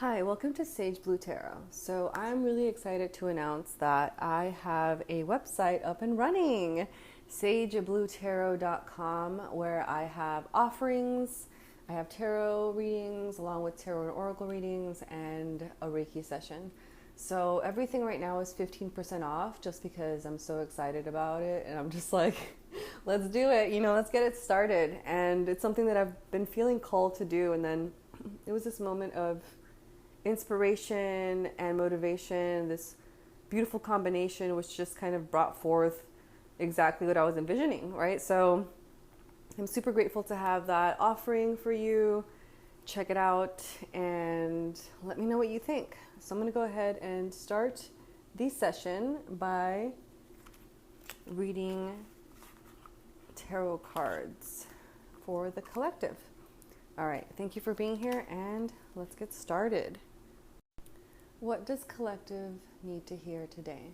Hi, welcome to Sage Blue Tarot. So I'm really excited to announce that I have a website up and running, sagebluetarot.com, where I have offerings. I have tarot readings along with tarot and oracle readings and a Reiki session. So everything right now is 15% off just because I'm so excited about it and I'm just like, let's do it, let's get it started. And it's something that I've been feeling called to do, and then it was this moment of inspiration and motivation, this beautiful combination, which just kind of brought forth exactly what I was envisioning, right? So I'm super grateful to have that offering for you. Check it out and let me know what you think. So I'm going to go ahead and start the session by reading tarot cards for the collective. All right, thank you for being here and let's get started. What does collective need to hear today?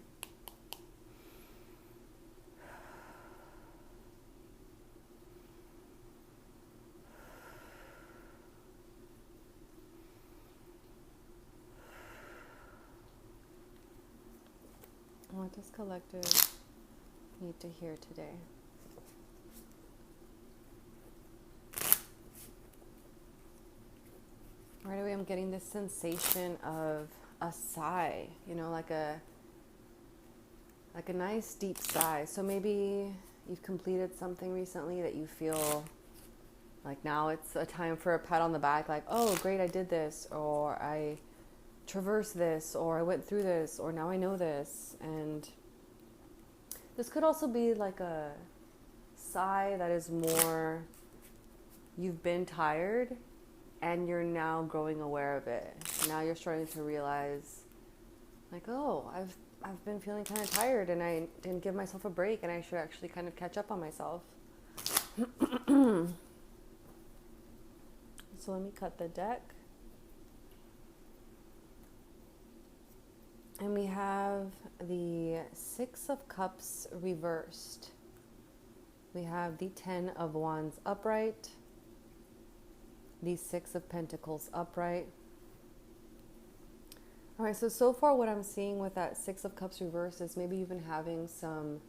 What does collective need to hear today? Right away, I'm getting this sensation of a sigh, like a nice deep sigh. So maybe you've completed something recently that you feel like now it's a time for a pat on the back, like, oh, great, I did this, or I traversed this, or I went through this, or now I know this. And this could also be like a sigh that is more, you've been tired and you're now growing aware of it. Now you're starting to realize, like, oh, I've been feeling kind of tired and I didn't give myself a break and I should actually kind of catch up on myself. So let me cut the deck. And we have the Six of Cups reversed. We have the Ten of Wands upright, the Six of Pentacles upright. All right, so far what I'm seeing with that Six of Cups reversed is maybe you've been having some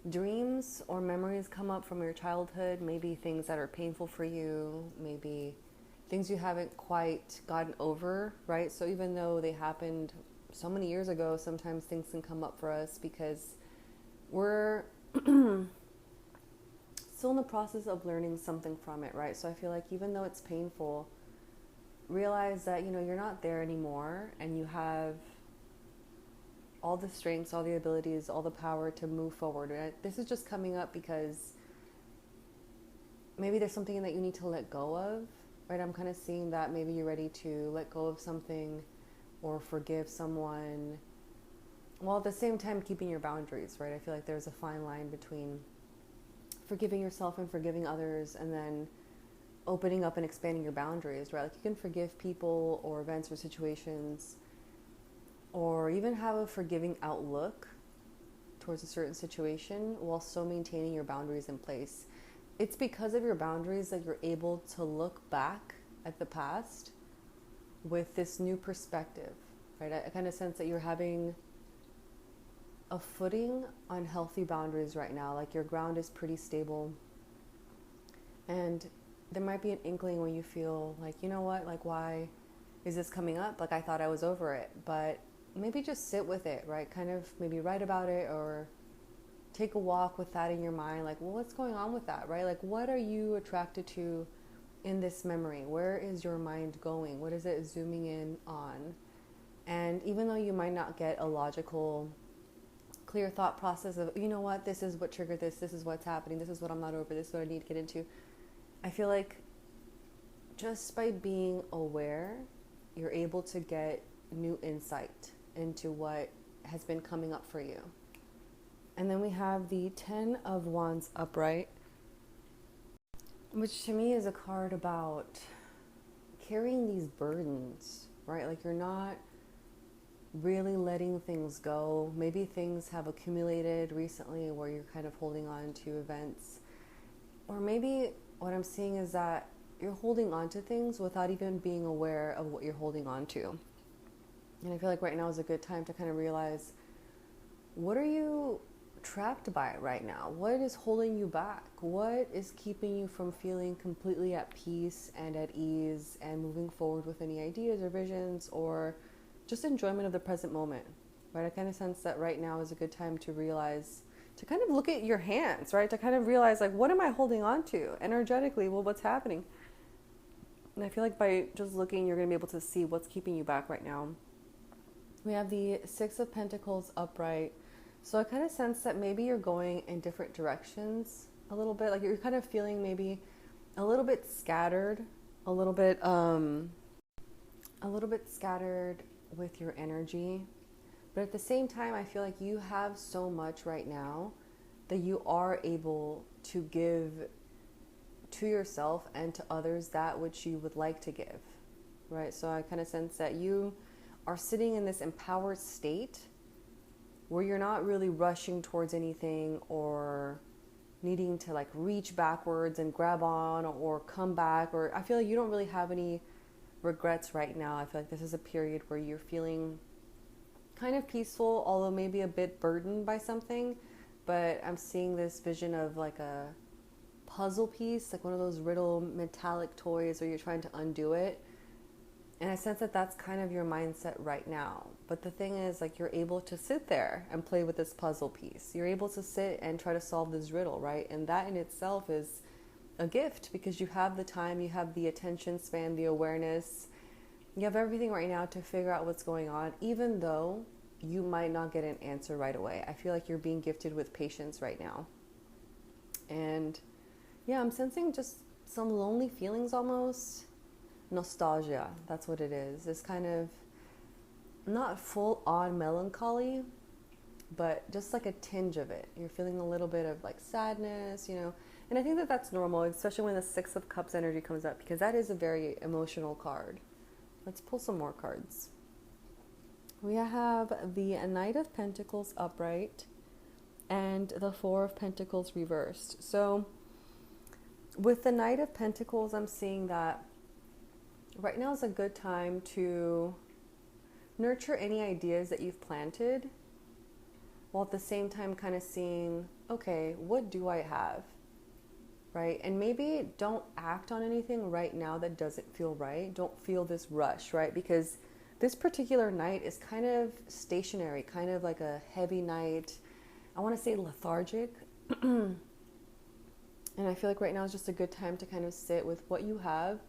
dreams or memories come up from your childhood, maybe things that are painful for you, maybe things you haven't quite gotten over, right? So even though they happened so many years ago, sometimes things can come up for us because we're still in the process of learning something from it, right? So I feel like even though it's painful, realize that, you're not there anymore and you have all the strengths, all the abilities, all the power to move forward. And this is just coming up because maybe there's something that you need to let go of, right? I'm kind of seeing that maybe you're ready to let go of something or forgive someone, while at the same time keeping your boundaries, right? I feel like there's a fine line between forgiving yourself and forgiving others, and then opening up and expanding your boundaries, right? Like you can forgive people or events or situations, or even have a forgiving outlook towards a certain situation while still maintaining your boundaries in place. It's because of your boundaries that you're able to look back at the past with this new perspective, right? I kind of sense that you're having a footing on healthy boundaries right now. Like your ground is pretty stable. And there might be an inkling when you feel like, you know what, like, why is this coming up? Like, I thought I was over it. But maybe just sit with it, right? Kind of maybe write about it or take a walk with that in your mind. Like, well, what's going on with that, right? Like, what are you attracted to in this memory? Where is your mind going? What is it zooming in on? And even though you might not get a logical, clear thought process of, you know what, this is what triggered this is what's happening, this is what I'm not over, this is what I need to get into, I feel like just by being aware, you're able to get new insight into what has been coming up for you. And then we have the Ten of Wands upright, which to me is a card about carrying these burdens, right? Like you're not really letting things go. Maybe things have accumulated recently where you're kind of holding on to events. Or maybe what I'm seeing is that you're holding on to things without even being aware of what you're holding on to. And I feel like right now is a good time to kind of realize, what are you trapped by right now? What is holding you back? What is keeping you from feeling completely at peace and at ease and moving forward with any ideas or visions or just enjoyment of the present moment, right? I kind of sense that right now is a good time to realize, to kind of look at your hands, right? To kind of realize, like, what am I holding on to energetically? Well, what's happening? And I feel like by just looking, you're going to be able to see what's keeping you back right now. We have the Six of Pentacles upright. So I kind of sense that maybe you're going in different directions a little bit. Like you're kind of feeling maybe a little bit scattered, a little bit scattered with your energy. But at the same time, I feel like you have so much right now that you are able to give to yourself and to others that which you would like to give, right? So I kind of sense that you are sitting in this empowered state where you're not really rushing towards anything or needing to like reach backwards and grab on or come back, or I feel like you don't really have any regrets right now. I feel like this is a period where you're feeling kind of peaceful, although maybe a bit burdened by something. But I'm seeing this vision of like a puzzle piece, like one of those riddle metallic toys where you're trying to undo it. And I sense that that's kind of your mindset right now. But the thing is, like, you're able to sit there and play with this puzzle piece. You're able to sit and try to solve this riddle, right? And that in itself is a gift because you have the time, you have the attention span, the awareness. You have everything right now to figure out what's going on, even though you might not get an answer right away. I feel like you're being gifted with patience right now. And yeah, I'm sensing just some lonely feelings almost. Nostalgia, that's what it is. It's kind of not full on melancholy, but just like a tinge of it. You're feeling a little bit of like sadness, you know, and I think that that's normal, especially when the Six of Cups energy comes up, because that is a very emotional card. Let's pull some more cards. We have the Knight of Pentacles upright and the Four of Pentacles reversed. So with the Knight of Pentacles, I'm seeing that right now is a good time to nurture any ideas that you've planted, while at the same time kind of seeing, okay, what do I have, right? And maybe don't act on anything right now that doesn't feel right. Don't feel this rush, right? Because this particular night is kind of stationary, kind of like a heavy night. I want to say lethargic. And I feel like right now is just a good time to kind of sit with what you have,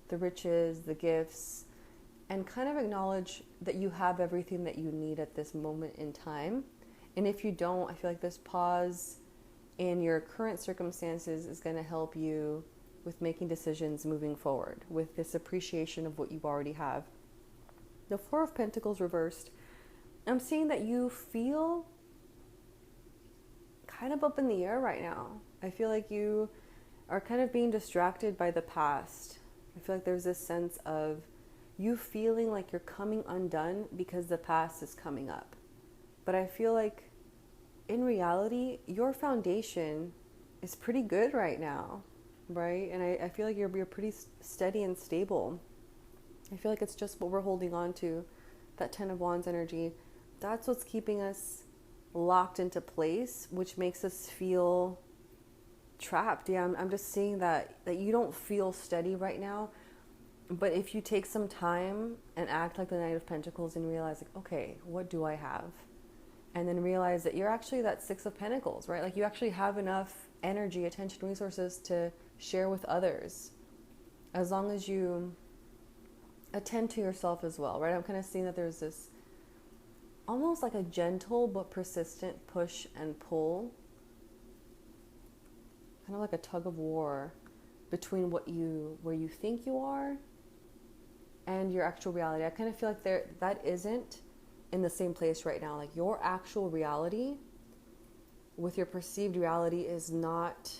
the riches, the gifts, and kind of acknowledge that you have everything that you need at this moment in time. And if you don't, I feel like this pause in your current circumstances is going to help you with making decisions moving forward, with this appreciation of what you already have. The Four of Pentacles reversed, I'm seeing that you feel kind of up in the air right now. I feel like you are kind of being distracted by the past. I feel like there's this sense of you feeling like you're coming undone because the past is coming up. But I feel like in reality, your foundation is pretty good right now, right? And I feel like you're pretty steady and stable. I feel like it's just what we're holding on to, that Ten of Wands energy. That's what's keeping us locked into place, which makes us feel trapped. Yeah, I'm just seeing that you don't feel steady right now. But if you take some time and act like the Knight of Pentacles and realize, like, okay, what do I have? And then realize that you're actually that Six of Pentacles, right? Like you actually have enough energy, attention, resources to share with others, as long as you attend to yourself as well, right? I'm kind of seeing that there's this almost like a gentle but persistent push and pull, kind of like a tug of war between where you think you are and your actual reality. I kind of feel like that isn't in the same place right now. Like your actual reality with your perceived reality is not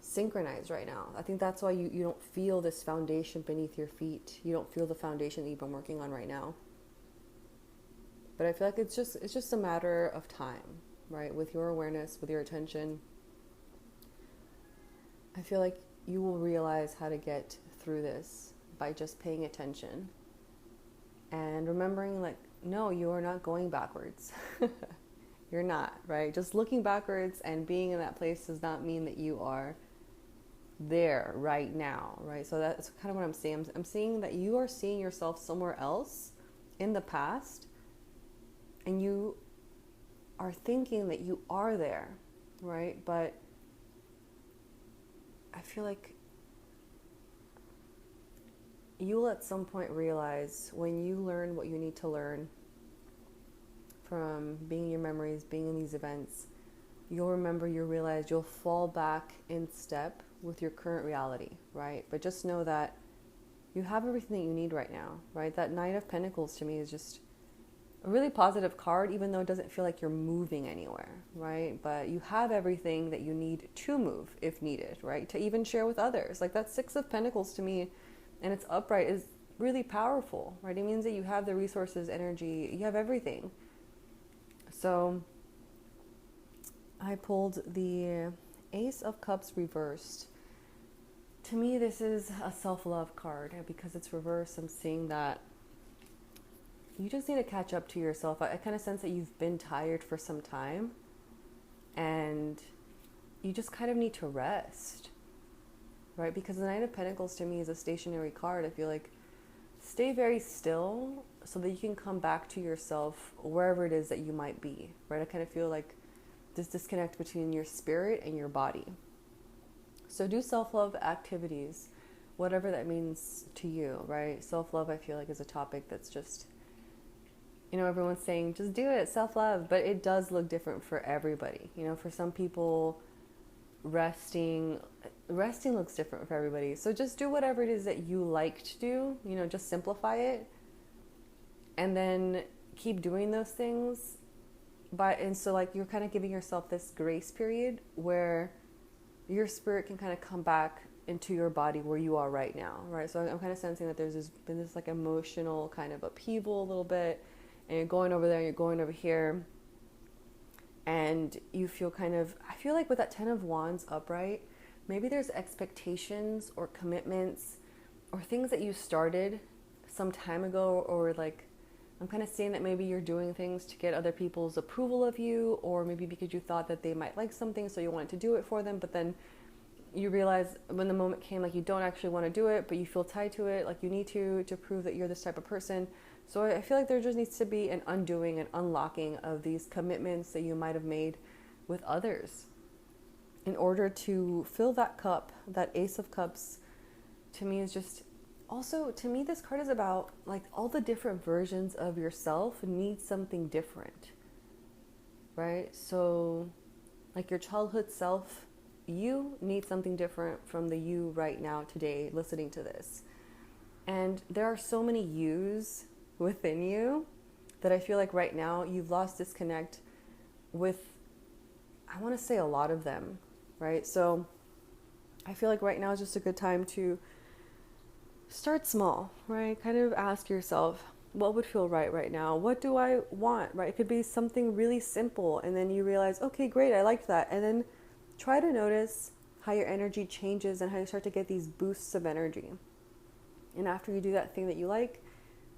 synchronized right now. I think that's why you don't feel this foundation beneath your feet. You don't feel the foundation that you've been working on right now. But I feel like it's just a matter of time, right? With your awareness, with your attention. I feel like you will realize how to get through this by just paying attention and remembering, like, no, you are not going backwards. You're not, right? Just looking backwards and being in that place does not mean that you are there right now, right? So that's kind of what I'm seeing. I'm seeing that you are seeing yourself somewhere else in the past, and you are thinking that you are there, right? But I feel like you'll at some point realize, when you learn what you need to learn from being in your memories, being in these events, you'll realize you'll fall back in step with your current reality, right? But just know that you have everything that you need right now, right? That Knight of Pentacles to me is just a really positive card, even though it doesn't feel like you're moving anywhere, right? But you have everything that you need to move if needed, right? To even share with others. Like that Six of Pentacles to me, and it's upright, is really powerful, right? It means that you have the resources, energy, you have everything. So I pulled the Ace of Cups reversed. To me, this is a self-love card, and because it's reversed, I'm seeing that you just need to catch up to yourself. I kind of sense that you've been tired for some time, and you just kind of need to rest, right? Because the Knight of Pentacles to me is a stationary card. I feel like stay very still so that you can come back to yourself wherever it is that you might be, right? I kind of feel like this disconnect between your spirit and your body. So do self-love activities, whatever that means to you, right? Self-love, I feel like, is a topic that's just, you know, everyone's saying, just do it, self-love, but it does look different for everybody. You know, for some people, resting looks different for everybody. So just do whatever it is that you like to do, you know, just simplify it, and then keep doing those things. And so like you're kind of giving yourself this grace period where your spirit can kind of come back into your body where you are right now, right? So I'm kind of sensing that there's been this like emotional kind of upheaval a little bit, and you're going over there, you're going over here, and you feel kind of, I feel like with that Ten of Wands upright, maybe there's expectations or commitments or things that you started some time ago, or like, I'm kind of seeing that maybe you're doing things to get other people's approval of you, or maybe because you thought that they might like something, so you wanted to do it for them, but then you realize when the moment came, like you don't actually want to do it, but you feel tied to it, like you need to prove that you're this type of person. So I feel like there just needs to be an undoing and unlocking of these commitments that you might have made with others in order to fill that cup. That Ace of Cups to me is just, also to me this card is about like all the different versions of yourself need something different, right? So like your childhood self, you need something different from the you right now today listening to this. And there are so many yous within you that I feel like right now you've lost disconnect with, I want to say, a lot of them, right? So I feel like right now is just a good time to start small, right? Kind of ask yourself, what would feel right now? What do I want, right? It could be something really simple, and then you realize, okay, great, I like that. And then try to notice how your energy changes and how you start to get these boosts of energy. And after you do that thing that you like,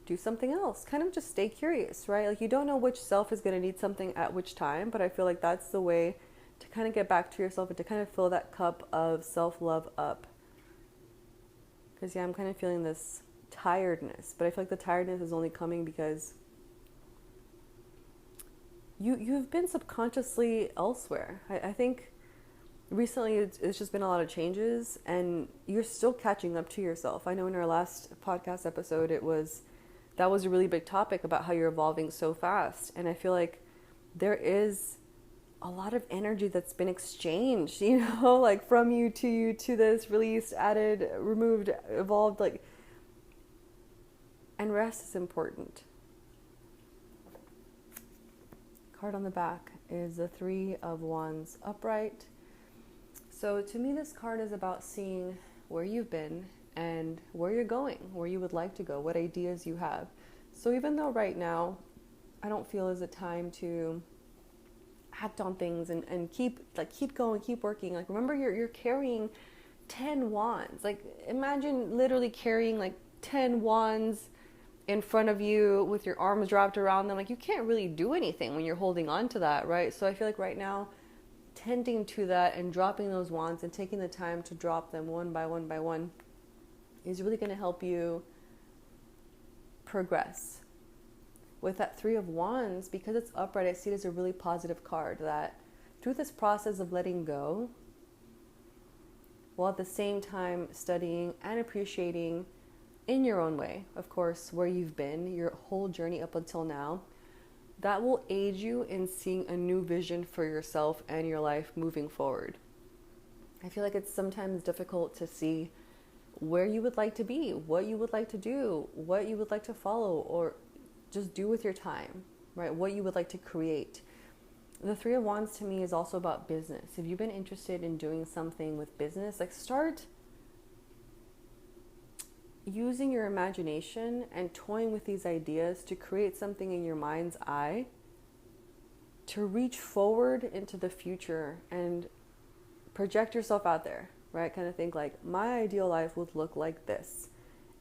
do something else. Kind of just stay curious, right? Like you don't know which self is going to need something at which time, but I feel like that's the way to kind of get back to yourself and to kind of fill that cup of self-love up. Because yeah, I'm kind of feeling this tiredness, but I feel like the tiredness is only coming because you've been subconsciously elsewhere. I think recently it's just been a lot of changes, and you're still catching up to yourself. I know in our last podcast episode, that was a really big topic about how you're evolving so fast, and I feel like there is a lot of energy that's been exchanged, you know, like from you to this, released, added, removed, evolved, like, and rest is important. Card on the back is the Three of Wands upright. So to me, this card is about seeing where you've been and where you're going, where you would like to go, what ideas you have. So even though right now I don't feel is a time to act on things and keep going, keep working. Like remember, you're carrying 10 wands. Like, imagine literally carrying like 10 wands in front of you with your arms wrapped around them. Like, you can't really do anything when you're holding on to that, right? So I feel like right now, tending to that and dropping those wands and taking the time to drop them one by one by one is really going to help you progress. With that Three of Wands, because it's upright, I see it as a really positive card, that through this process of letting go, while at the same time studying and appreciating in your own way, of course, where you've been, your whole journey up until now, that will aid you in seeing a new vision for yourself and your life moving forward. I feel like it's sometimes difficult to see where you would like to be, what you would like to do, what you would like to follow, or just do with your time, right? What you would like to create. The Three of Wands to me is also about business. If you've been interested in doing something with business, like, start using your imagination and toying with these ideas to create something in your mind's eye, to reach forward into the future and project yourself out there, right? Kind of think like, my ideal life would look like this.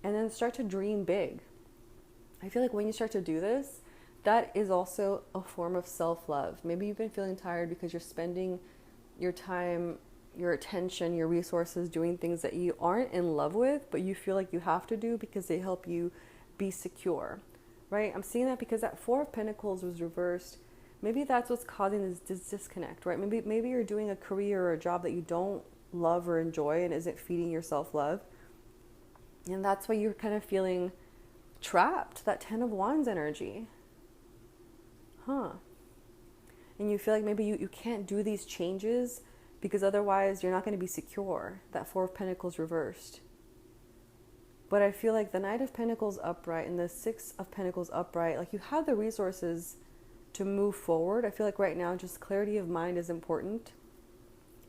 And then start to dream big. I feel like when you start to do this, that is also a form of self-love. Maybe you've been feeling tired because you're spending your time, your attention, your resources doing things that you aren't in love with, but you feel like you have to do because they help you be secure, right? I'm seeing that because that Four of Pentacles was reversed. Maybe that's what's causing this disconnect, right? Maybe you're doing a career or a job that you don't love or enjoy and isn't feeding your self-love. And that's why you're kind of feeling trapped, that Ten of Wands energy. And you feel like maybe you can't do these changes because otherwise you're not going to be secure. That Four of Pentacles reversed. But I feel like the Knight of Pentacles upright and the Six of Pentacles upright, like, you have the resources to move forward. I feel like right now just clarity of mind is important.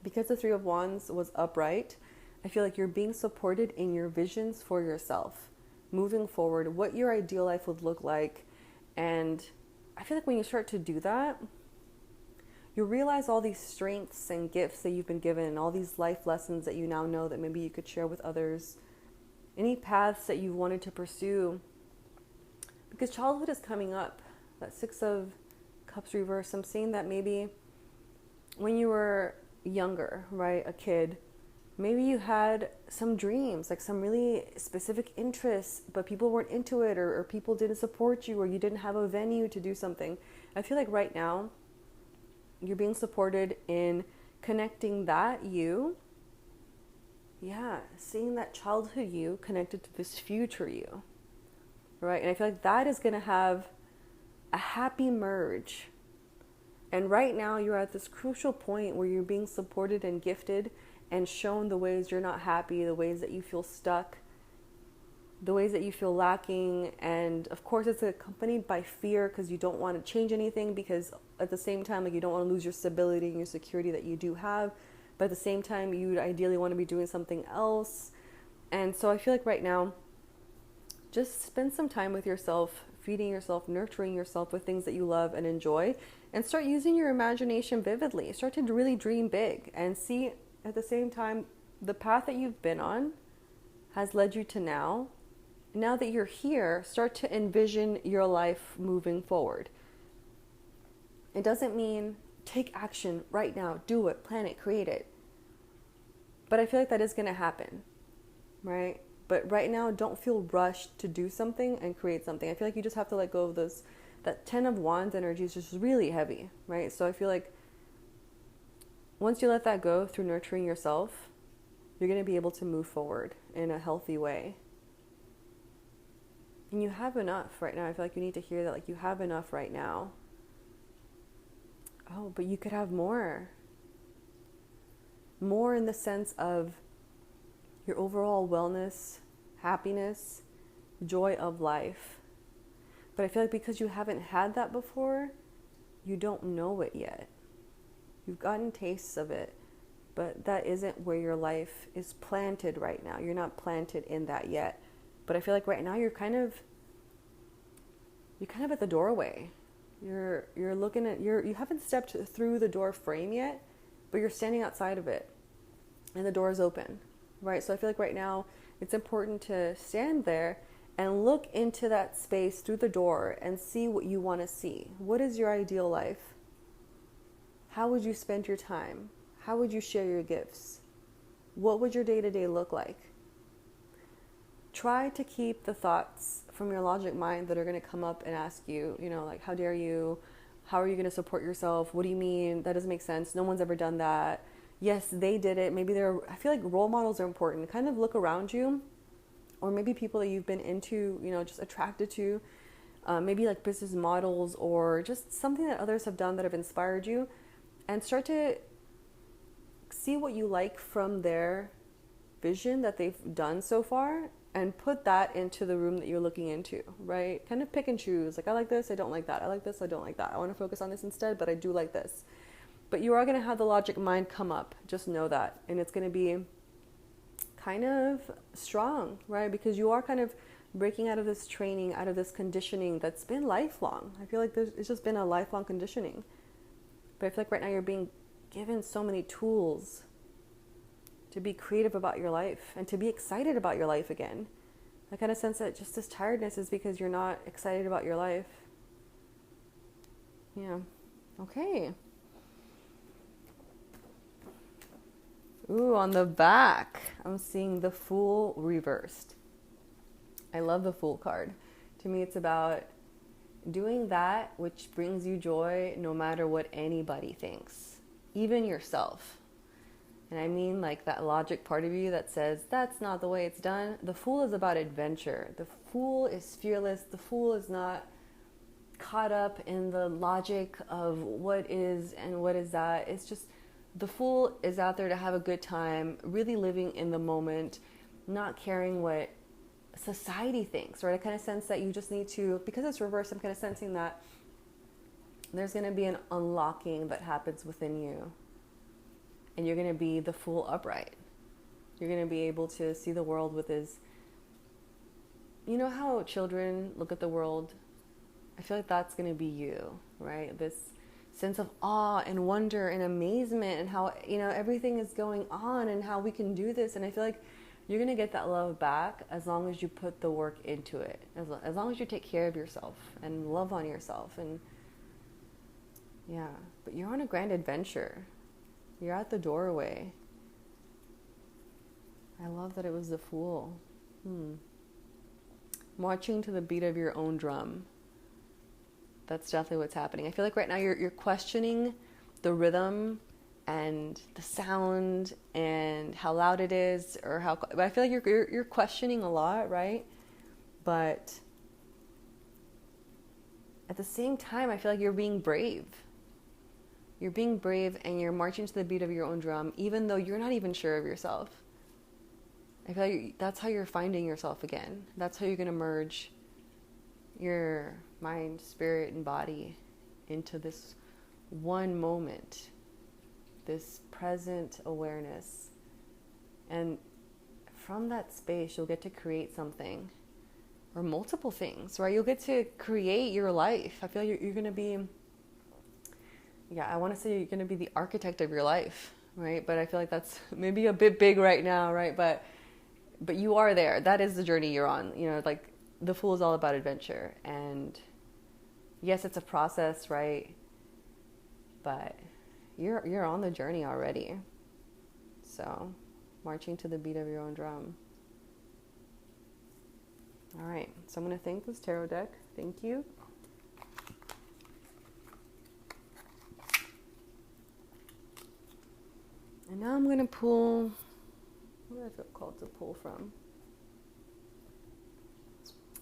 Because the Three of Wands was upright, I feel like you're being supported in your visions for yourself, moving forward, what your ideal life would look like. And I feel like when you start to do that, you realize all these strengths and gifts that you've been given, and all these life lessons that you now know that maybe you could share with others, any paths that you wanted to pursue. Because childhood is coming up. That Six of Cups reverse, I'm seeing that maybe when you were younger, right, a kid, maybe you had some dreams, like some really specific interests, but people weren't into it, or people didn't support you, or you didn't have a venue to do something. I feel like right now you're being supported in connecting that you, seeing that childhood you connected to this future you, right? And I feel like that is going to have a happy merge. And right now you're at this crucial point where you're being supported and gifted and shown the ways you're not happy, the ways that you feel stuck, the ways that you feel lacking. And of course it's accompanied by fear because you don't want to change anything, because at the same time, like, you don't want to lose your stability and your security that you do have, but at the same time you ideally want to be doing something else. And so I feel like right now, just spend some time with yourself, feeding yourself, nurturing yourself with things that you love and enjoy, and start using your imagination vividly. Start to really dream big and see at the same time the path that you've been on has led you to now. Now that you're here, start to envision your life moving forward. It doesn't mean take action right now, do it, plan it, create it. But I feel like that is going to happen, right? But right now, don't feel rushed to do something and create something. I feel like you just have to let go of those. That Ten of Wands energy is just really heavy, right? So I feel like once you let that go through nurturing yourself, you're going to be able to move forward in a healthy way. And you have enough right now. I feel like you need to hear that, like, you have enough right now. Oh, but you could have more. More in the sense of your overall wellness, happiness, joy of life. But I feel like because you haven't had that before, you don't know it yet. You've gotten tastes of it, but that isn't where your life is planted right now. You're not planted in that yet. But I feel like right now you're kind of at the doorway. You're looking at, you haven't stepped through the door frame yet, but you're standing outside of it and the door is open. right? So I feel like right now it's important to stand there and look into that space through the door and see what you want to see. What is your ideal life? How would you spend your time? How would you share your gifts? What would your day-to-day look like? Try to keep the thoughts from your logic mind that are going to come up and ask you, like, how dare you? How are you going to support yourself? What do you mean? That doesn't make sense. No one's ever done that. Yes, they did it. Maybe I feel like role models are important. Kind of look around you, or maybe people that you've been into, just attracted to, maybe like business models or just something that others have done that have inspired you, and start to see what you like from their vision that they've done so far and put that into the room that you're looking into, right? Kind of pick and choose. Like, I like this, I don't like that. I like this, I don't like that. I want to focus on this instead, but I do like this. But you are going to have the logic mind come up. Just know that. And it's going to be kind of strong, right? Because you are kind of breaking out of this training, out of this conditioning that's been lifelong. I feel like it's just been a lifelong conditioning. But I feel like right now you're being given so many tools to be creative about your life and to be excited about your life again. I kind of sense that just this tiredness is because you're not excited about your life. Yeah. Okay. Ooh, on the back, I'm seeing the Fool reversed. I love the Fool card. To me, it's about doing that which brings you joy no matter what anybody thinks, even yourself. And I mean like that logic part of you that says, that's not the way it's done. The Fool is about adventure. The Fool is fearless. The Fool is not caught up in the logic of what is and what is that. It's just, the Fool is out there to have a good time, really living in the moment, not caring what society thinks, right? I kind of sense that you just need to, because it's reversed, I'm kind of sensing that there's going to be an unlocking that happens within you. And you're going to be the Fool upright. You're going to be able to see the world with his, how children look at the world? I feel like that's going to be you, right? This sense of awe and wonder and amazement and how, everything is going on and how we can do this. And I feel like you're going to get that love back as long as you put the work into it. As long as you take care of yourself and love on yourself. And yeah, but you're on a grand adventure. You're at the doorway. I love that it was the Fool. Marching to the beat of your own drum. That's definitely what's happening. I feel like right now you're questioning the rhythm and the sound and how loud it is, but I feel like you're questioning a lot, right? But at the same time, I feel like you're being brave. You're being brave and you're marching to the beat of your own drum, even though you're not even sure of yourself. I feel like that's how you're finding yourself again. That's how you're going to merge your mind, spirit, and body into this one moment, this present awareness. And from that space, you'll get to create something or multiple things, right? You'll get to create your life. I feel like you're going to be, I want to say you're going to be the architect of your life, right? But I feel like that's maybe a bit big right now, right? But you are there. That is the journey you're on. Like the Fool is all about adventure. And yes, it's a process, right? But you're on the journey already. So, marching to the beat of your own drum. All right. So I'm going to thank this tarot deck. Thank you. And now I'm going to pull, what do I feel called to pull from?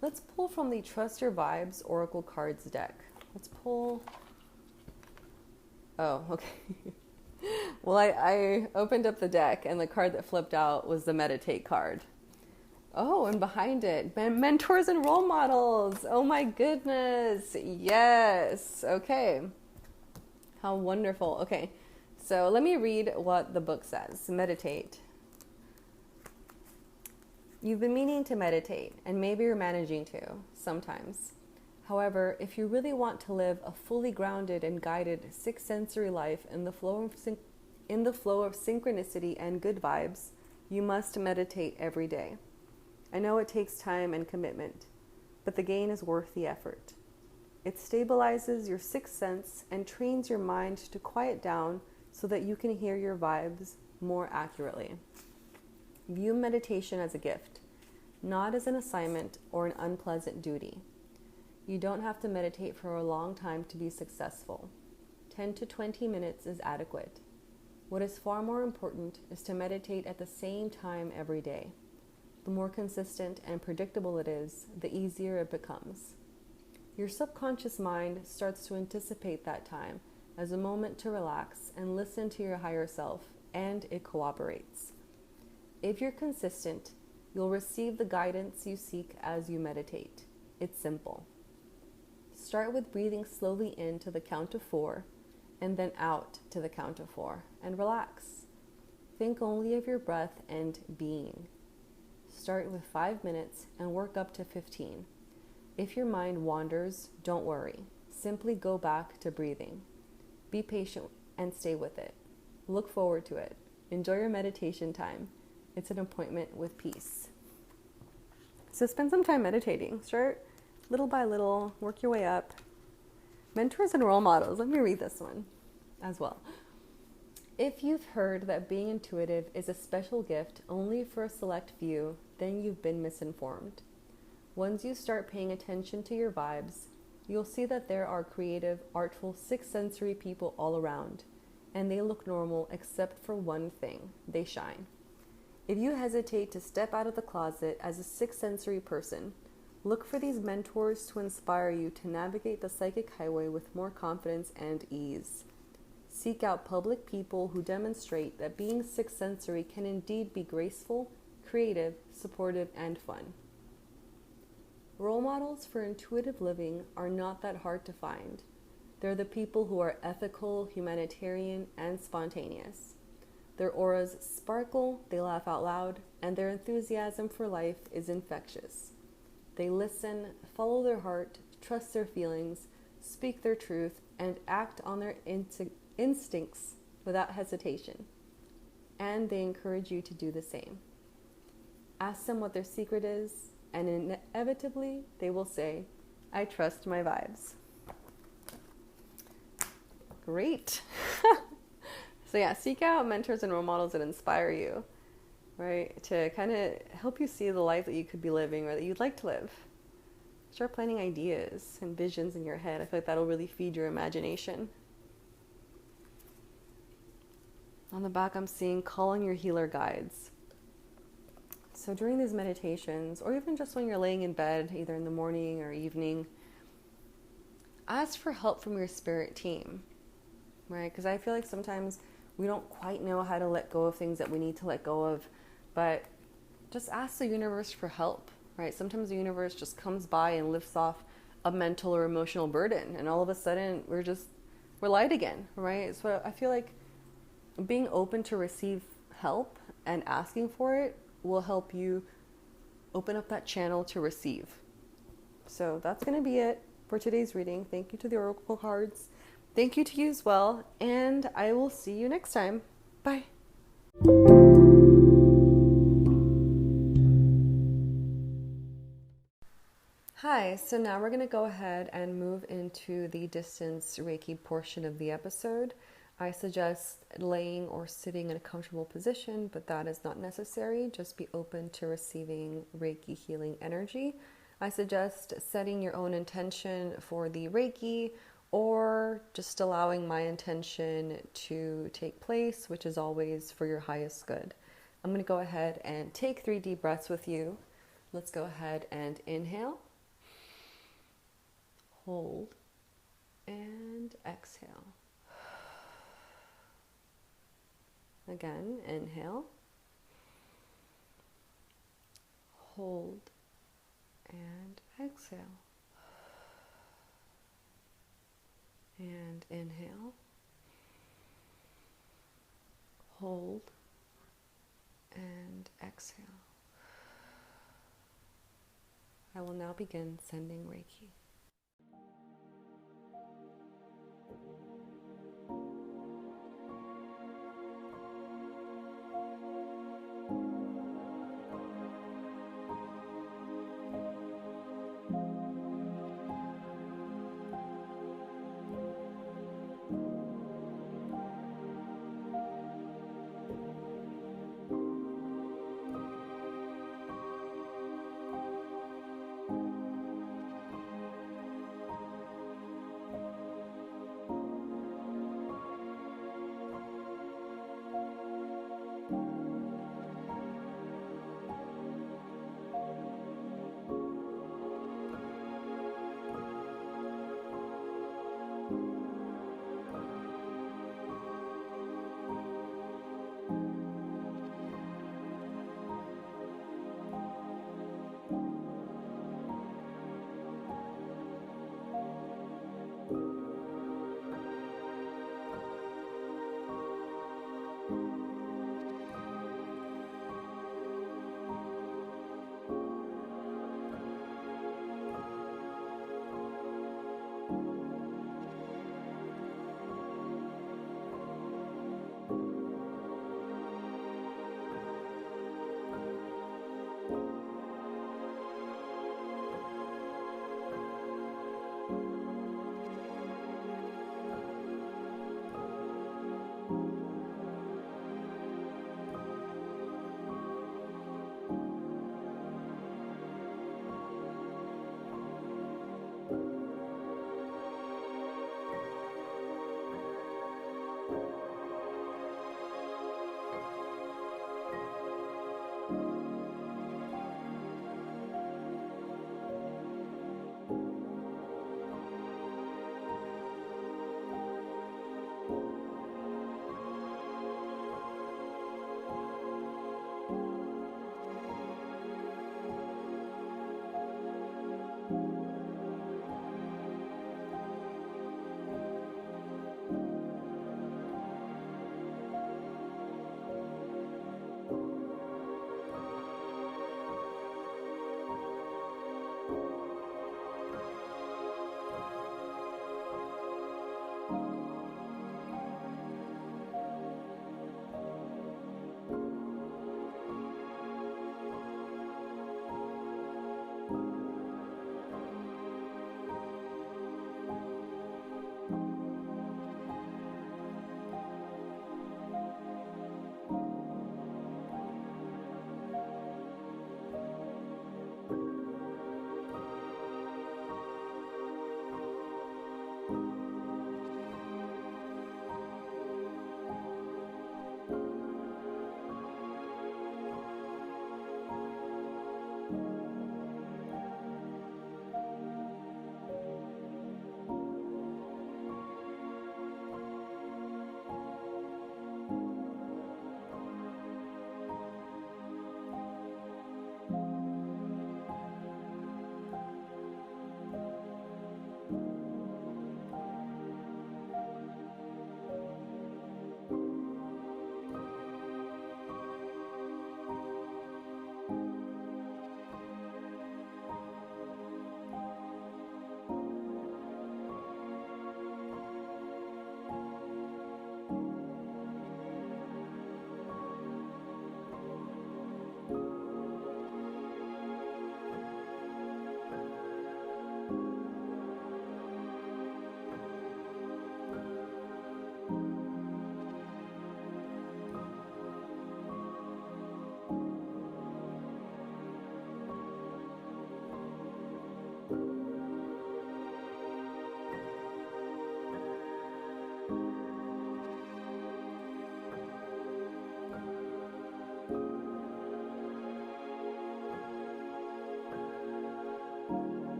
Let's pull from the Trust Your Vibes Oracle Cards deck. Let's pull, oh, okay. Well, I opened up the deck and the card that flipped out was the Meditate card. Oh, and behind it, mentors and role models. Oh my goodness. Yes. Okay. How wonderful. Okay. So let me read what the book says. Meditate. You've been meaning to meditate, and maybe you're managing to, sometimes. However, if you really want to live a fully grounded and guided six-sensory life in the flow of synchronicity and good vibes, You must meditate every day. I know it takes time and commitment, but the gain is worth the effort. It stabilizes your sixth sense and trains your mind to quiet down so that you can hear your vibes more accurately. View meditation as a gift, not as an assignment or an unpleasant duty. You don't have to meditate for a long time to be successful. 10 to 20 minutes is adequate. What is far more important is to meditate at the same time every day. The more consistent and predictable it is, the easier it becomes. Your subconscious mind starts to anticipate that time as a moment to relax and listen to your higher self, and it cooperates. If you're consistent, you'll receive the guidance you seek as you meditate. It's simple. Start with breathing slowly in to the count of 4 and then out to the count of 4 and relax. Think only of your breath and being. Start with 5 minutes and work up to 15. If your mind wanders, don't worry. Simply go back to breathing. Be patient and stay with it. Look forward to it. Enjoy your meditation time. It's an appointment with peace. So spend some time meditating. Start little by little, work your way up. Mentors and role models. Let me read this one as well. If you've heard that being intuitive is a special gift only for a select few, then you've been misinformed. Once you start paying attention to your vibes, you'll see that there are creative, artful, sixth sensory people all around, and they look normal except for one thing: they shine. If you hesitate to step out of the closet as a sixth sensory person, look for these mentors to inspire you to navigate the psychic highway with more confidence and ease. Seek out public people who demonstrate that being sixth sensory can indeed be graceful, creative, supportive, and fun. Role models for intuitive living are not that hard to find. They're the people who are ethical, humanitarian, and spontaneous. Their auras sparkle, they laugh out loud, and their enthusiasm for life is infectious. They listen, follow their heart, trust their feelings, speak their truth, and act on their instincts without hesitation. And they encourage you to do the same. Ask them what their secret is, and inevitably they will say, "I trust my vibes." Great. So yeah, seek out mentors and role models that inspire you, right? To kind of help you see the life that you could be living or that you'd like to live. Start planning ideas and visions in your head. I feel like that'll really feed your imagination. On the back, I'm seeing calling your healer guides. So during these meditations, or even just when you're laying in bed, either in the morning or evening, ask for help from your spirit team, right? Because I feel like sometimes we don't quite know how to let go of things that we need to let go of, but just ask the universe for help, right? Sometimes the universe just comes by and lifts off a mental or emotional burden, and all of a sudden we're light again, right? So I feel like being open to receive help and asking for it will help you open up that channel to receive. So that's going to be it for today's reading. Thank you to the Oracle cards. Thank you to you as well. And I will see you next time. Bye. Hi, so now we're going to go ahead and move into the distance Reiki portion of the episode. I suggest laying or sitting in a comfortable position, but that is not necessary. Just be open to receiving Reiki healing energy. I suggest setting your own intention for the Reiki, or just allowing my intention to take place, which is always for your highest good. I'm going to go ahead and take 3 deep breaths with you. Let's go ahead and inhale, hold, and exhale. Again, inhale, hold, and exhale. And inhale, hold, and exhale. I will now begin sending Reiki.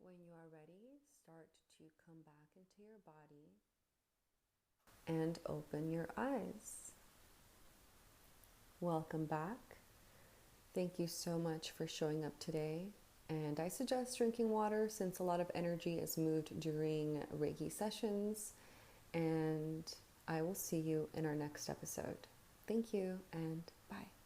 When you are ready, start to come back into your body and open your eyes. Welcome back. Thank you so much for showing up today. And I suggest drinking water since a lot of energy is moved during Reiki sessions. And I will see you in our next episode. Thank you and bye.